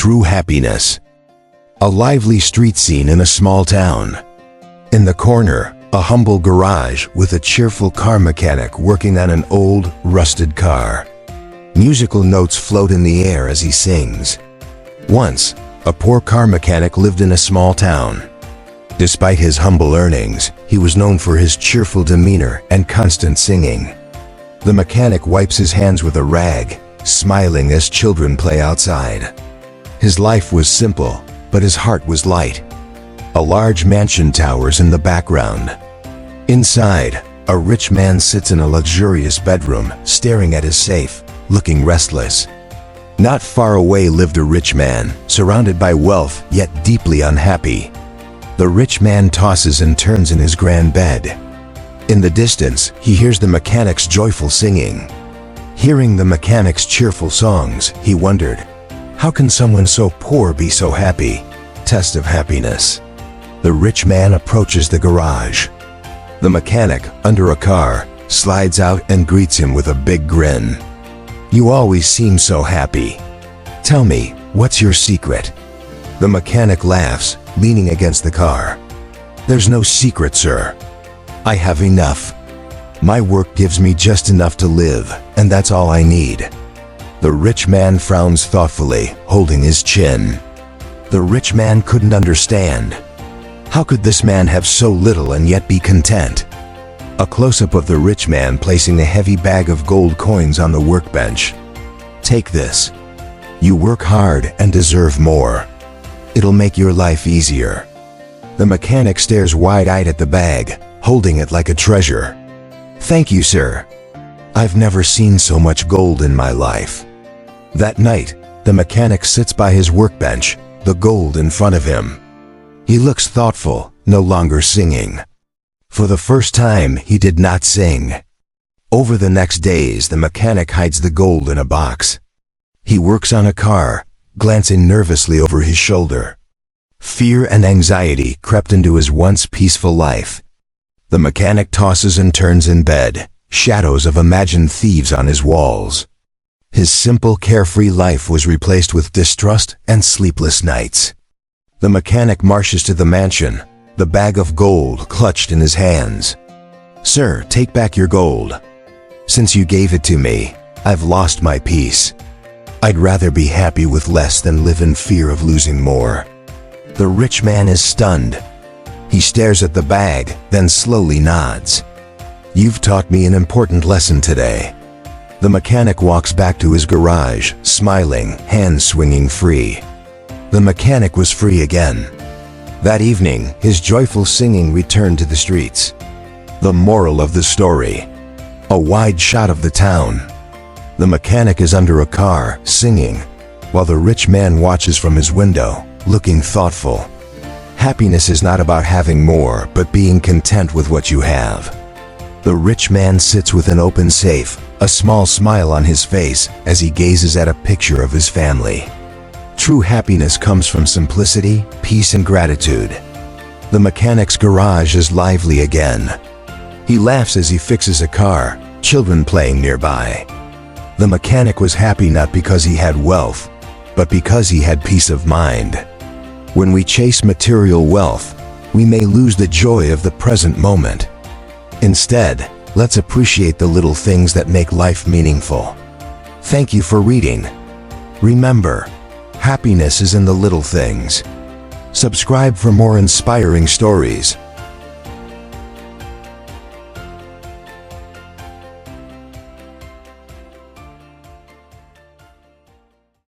True happiness. A lively street scene in a small town. In the corner, a humble garage with a cheerful car mechanic working on an old, rusted car. Musical notes float in the air as he sings. Once, a poor car mechanic lived in a small town. Despite his humble earnings, he was known for his cheerful demeanor and constant singing. The mechanic wipes his hands with a rag, smiling as children play outside. His life was simple, but his heart was light. A large mansion towers in the background. Inside, a rich man sits in a luxurious bedroom, staring at his safe, looking restless. Not far away lived a rich man, surrounded by wealth, yet deeply unhappy. The rich man tosses and turns in his grand bed. In the distance, he hears the mechanic's joyful singing. Hearing the mechanic's cheerful songs, he wondered, how can someone so poor be so happy? Test of happiness. The rich man approaches the garage. The mechanic, under a car, slides out and greets him with a big grin. You always seem so happy. Tell me, what's your secret? The mechanic laughs, leaning against the car. There's no secret, sir. I have enough. My work gives me just enough to live, and that's all I need. The rich man frowns thoughtfully, holding his chin. The rich man couldn't understand. How could this man have so little and yet be content? A close-up of the rich man placing a heavy bag of gold coins on the workbench. Take this. You work hard and deserve more. It'll make your life easier. The mechanic stares wide-eyed at the bag, holding it like a treasure. Thank you, sir. I've never seen so much gold in my life. That night, the mechanic sits by his workbench, the gold in front of him. He looks thoughtful, no longer singing. For the first time, he did not sing. Over the next days, the mechanic hides the gold in a box. He works on a car, glancing nervously over his shoulder. Fear and anxiety crept into his once peaceful life. The mechanic tosses and turns in bed, shadows of imagined thieves on his walls. His simple, carefree life was replaced with distrust and sleepless nights. The mechanic marches to the mansion, the bag of gold clutched in his hands. Sir, take back your gold. Since you gave it to me, I've lost my peace. I'd rather be happy with less than live in fear of losing more. The rich man is stunned. He stares at the bag, then slowly nods. You've taught me an important lesson today. The mechanic walks back to his garage, smiling, hands swinging free. The mechanic was free again. That evening, his joyful singing returned to the streets. The moral of the story. A wide shot of the town. The mechanic is under a car, singing, while the rich man watches from his window, looking thoughtful. Happiness is not about having more, but being content with what you have. The rich man sits with an open safe, a small smile on his face as he gazes at a picture of his family. True happiness comes from simplicity, peace, and gratitude. The mechanic's garage is lively again. He laughs as he fixes a car, children playing nearby. The mechanic was happy not because he had wealth, but because he had peace of mind. When we chase material wealth, we may lose the joy of the present moment. Instead, let's appreciate the little things that make life meaningful. Thank you for reading. Remember, happiness is in the little things. Subscribe for more inspiring stories.